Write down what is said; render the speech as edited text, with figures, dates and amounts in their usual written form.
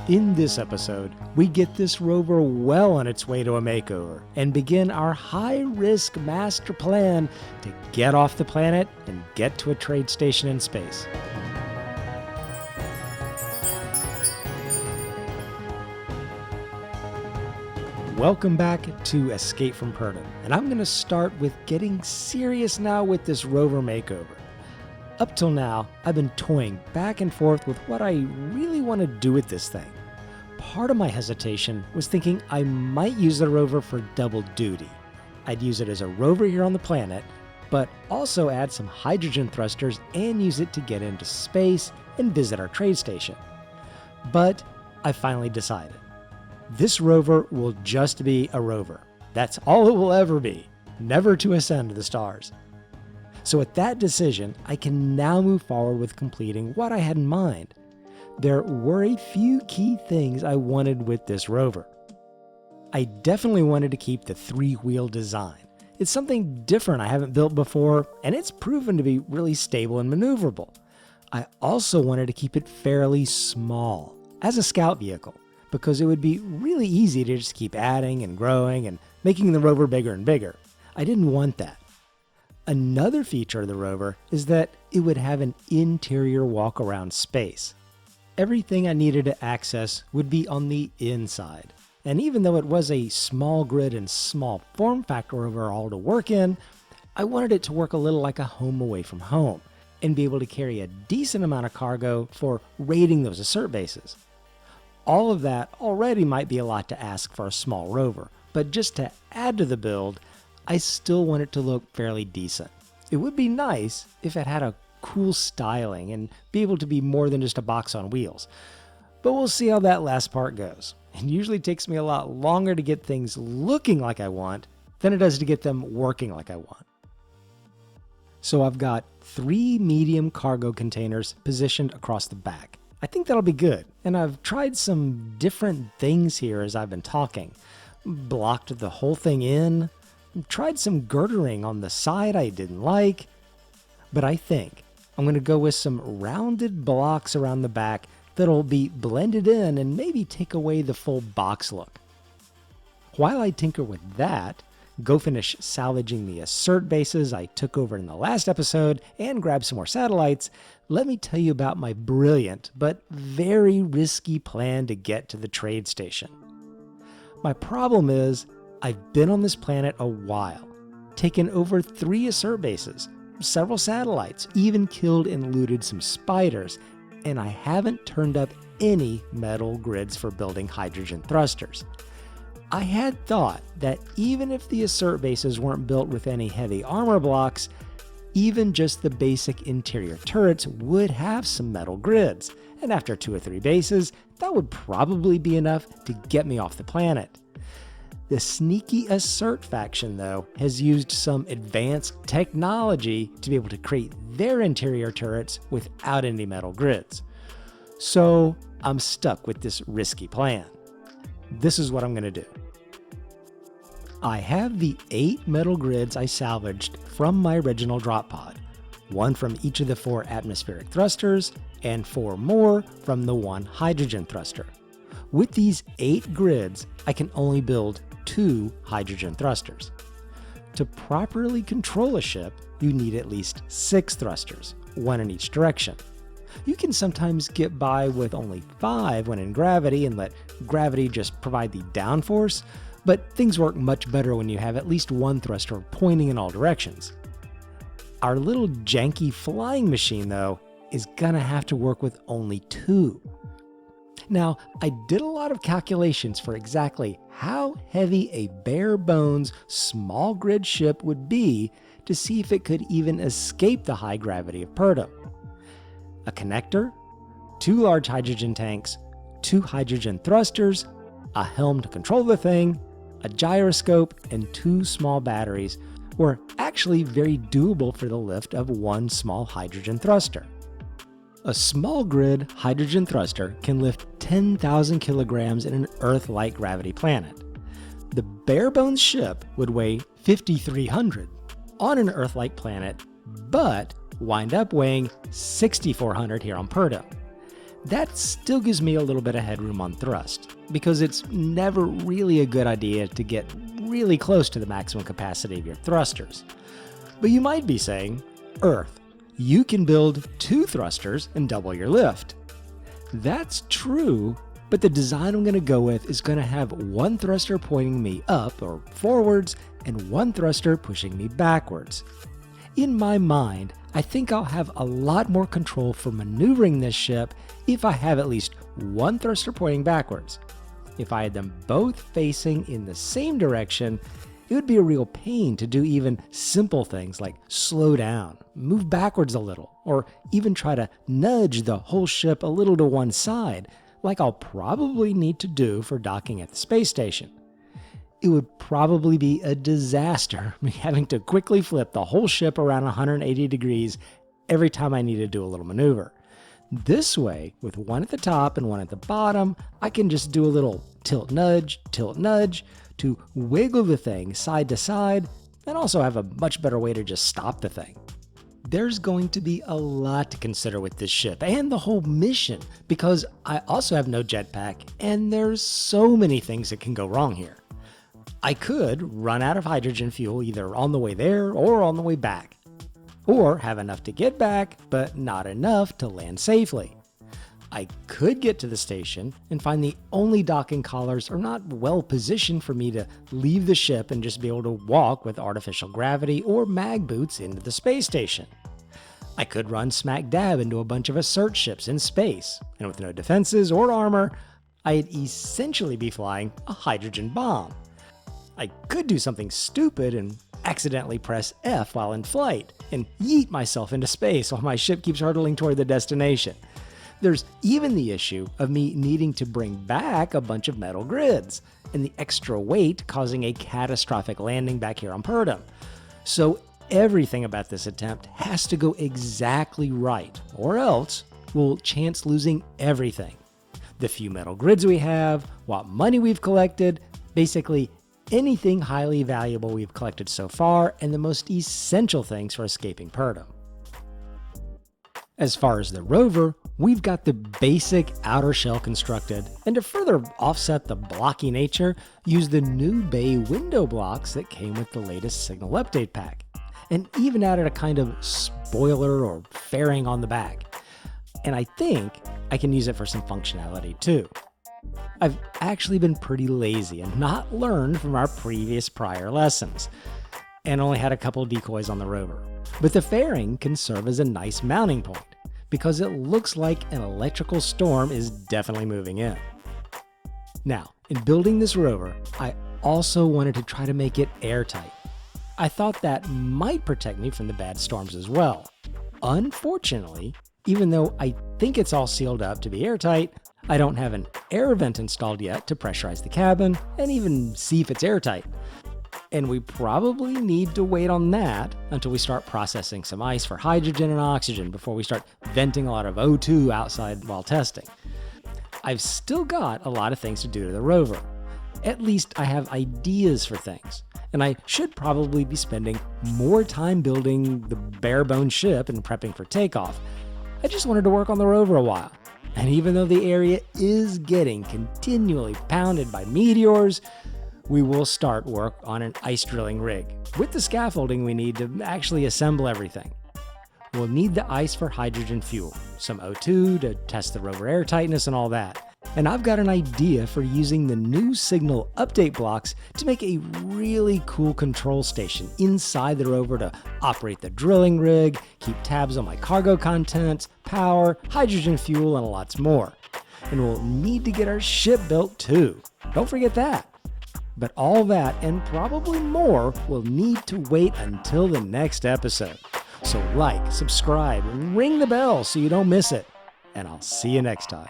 In this episode, we get this rover well on its way to a makeover and begin our high-risk master plan to get off the planet and get to a trade station in space. Welcome back to Escape from Pertam, and I'm going to start with getting serious now with this rover makeover. Up till now, I've been toying back and forth with what I really want to do with this thing. Part of my hesitation was thinking I might use the rover for double duty. I'd use it as a rover here on the planet, but also add some hydrogen thrusters and use it to get into space and visit our trade station. But I finally decided. This rover will just be a rover. That's all it will ever be, never to ascend to the stars. So with that decision, I can now move forward with completing what I had in mind. There were a few key things I wanted with this rover. I definitely wanted to keep the three-wheel design. It's something different I haven't built before, and it's proven to be really stable and maneuverable. I also wanted to keep it fairly small as a scout vehicle, because it would be really easy to just keep adding and growing and making the rover bigger and bigger. I didn't want that. Another feature of the rover is that it would have an interior walk-around space. Everything I needed to access would be on the inside. And even though it was a small grid and small form factor overall to work in, I wanted it to work a little like a home away from home and be able to carry a decent amount of cargo for raiding those assert bases. All of that already might be a lot to ask for a small rover, but just to add to the build, I still want it to look fairly decent. It would be nice if it had a cool styling and be able to be more than just a box on wheels. But we'll see how that last part goes. It usually takes me a lot longer to get things looking like I want than it does to get them working like I want. So I've got 3 medium cargo containers positioned across the back. I think that'll be good, and I've tried some different things here as I've been talking. Blocked the whole thing in, tried some girdering on the side I didn't like, but I think I'm going to go with some rounded blocks around the back that'll be blended in and maybe take away the full box look. While I tinker with that, go finish salvaging the assert bases I took over in the last episode and grab some more satellites, let me tell you about my brilliant but very risky plan to get to the trade station. My problem is, I've been on this planet a while, taken over 3 assert bases, several satellites, even killed and looted some spiders, and I haven't turned up any metal grids for building hydrogen thrusters. I had thought that even if the assert bases weren't built with any heavy armor blocks, even just the basic interior turrets would have some metal grids, and after 2 or 3 bases, that would probably be enough to get me off the planet. The sneaky assert faction, though, has used some advanced technology to be able to create their interior turrets without any metal grids. So I'm stuck with this risky plan. This is what I'm going to do. I have the 8 metal grids I salvaged from my original drop pod, 1 from each of the 4 atmospheric thrusters, and 4 more from the 1 hydrogen thruster. With these 8 grids, I can only build 2 hydrogen thrusters. To properly control a ship, you need at least 6 thrusters, 1 in each direction. You can sometimes get by with only 5 when in gravity and let gravity just provide the downforce, but things work much better when you have at least 1 thruster pointing in all directions. Our little janky flying machine, though, is gonna have to work with only 2. Now, I did a lot of calculations for exactly how heavy a bare bones small grid ship would be to see if it could even escape the high gravity of Pertam. A connector, 2 large hydrogen tanks, 2 hydrogen thrusters, a helm to control the thing, a gyroscope, and 2 small batteries were actually very doable for the lift of 1 small hydrogen thruster. A small grid hydrogen thruster can lift 10,000 kilograms in an Earth-like gravity planet. The bare-bones ship would weigh 5,300 on an Earth-like planet, but wind up weighing 6,400 here on Pertam. That still gives me a little bit of headroom on thrust, because it's never really a good idea to get really close to the maximum capacity of your thrusters. But you might be saying, Earth, you can build 2 thrusters and double your lift. That's true, but the design I'm going to go with is going to have 1 thruster pointing me up or forwards and 1 thruster pushing me backwards. In my mind, I think I'll have a lot more control for maneuvering this ship if I have at least 1 thruster pointing backwards. If I had them both facing in the same direction, it would be a real pain to do even simple things like slow down, move backwards a little, or even try to nudge the whole ship a little to one side, like I'll probably need to do for docking at the space station. It would probably be a disaster, me having to quickly flip the whole ship around 180 degrees every time I need to do a little maneuver. This way, with 1 at the top and 1 at the bottom, I can just do a little tilt-nudge to wiggle the thing side to side, and also have a much better way to just stop the thing. There's going to be a lot to consider with this ship and the whole mission, because I also have no jetpack, and there's so many things that can go wrong here. I could run out of hydrogen fuel either on the way there or on the way back, or have enough to get back, but not enough to land safely. I could get to the station and find the only docking collars are not well positioned for me to leave the ship and just be able to walk with artificial gravity or mag boots into the space station. I could run smack dab into a bunch of assert ships in space, and with no defenses or armor, I'd essentially be flying a hydrogen bomb. I could do something stupid and accidentally press F while in flight and yeet myself into space while my ship keeps hurtling toward the destination. There's even the issue of me needing to bring back a bunch of metal grids, and the extra weight causing a catastrophic landing back here on Pertam. So everything about this attempt has to go exactly right, or else we'll chance losing everything. The few metal grids we have, what money we've collected, basically anything highly valuable we've collected so far, and the most essential things for escaping Pertam. As far as the rover, we've got the basic outer shell constructed, and to further offset the blocky nature, use the new bay window blocks that came with the latest signal update pack, and even added a kind of spoiler or fairing on the back. And I think I can use it for some functionality too. I've actually been pretty lazy and not learned from our prior lessons, and only had a couple decoys on the rover. But the fairing can serve as a nice mounting point, because it looks like an electrical storm is definitely moving in. Now, in building this rover, I also wanted to try to make it airtight. I thought that might protect me from the bad storms as well. Unfortunately, even though I think it's all sealed up to be airtight, I don't have an air vent installed yet to pressurize the cabin and even see if it's airtight. And we probably need to wait on that until we start processing some ice for hydrogen and oxygen before we start venting a lot of O2 outside while testing. I've still got a lot of things to do to the rover. At least I have ideas for things, and I should probably be spending more time building the bare bones ship and prepping for takeoff. I just wanted to work on the rover a while. And even though the area is getting continually pounded by meteors, we will start work on an ice drilling rig with the scaffolding we need to actually assemble everything. We'll need the ice for hydrogen fuel, some O2 to test the rover air tightness and all that. And I've got an idea for using the new signal update blocks to make a really cool control station inside the rover to operate the drilling rig, keep tabs on my cargo contents, power, hydrogen fuel, and lots more. And we'll need to get our ship built too. Don't forget that. But all that and probably more will need to wait until the next episode. So like, subscribe, and ring the bell so you don't miss it. And I'll see you next time.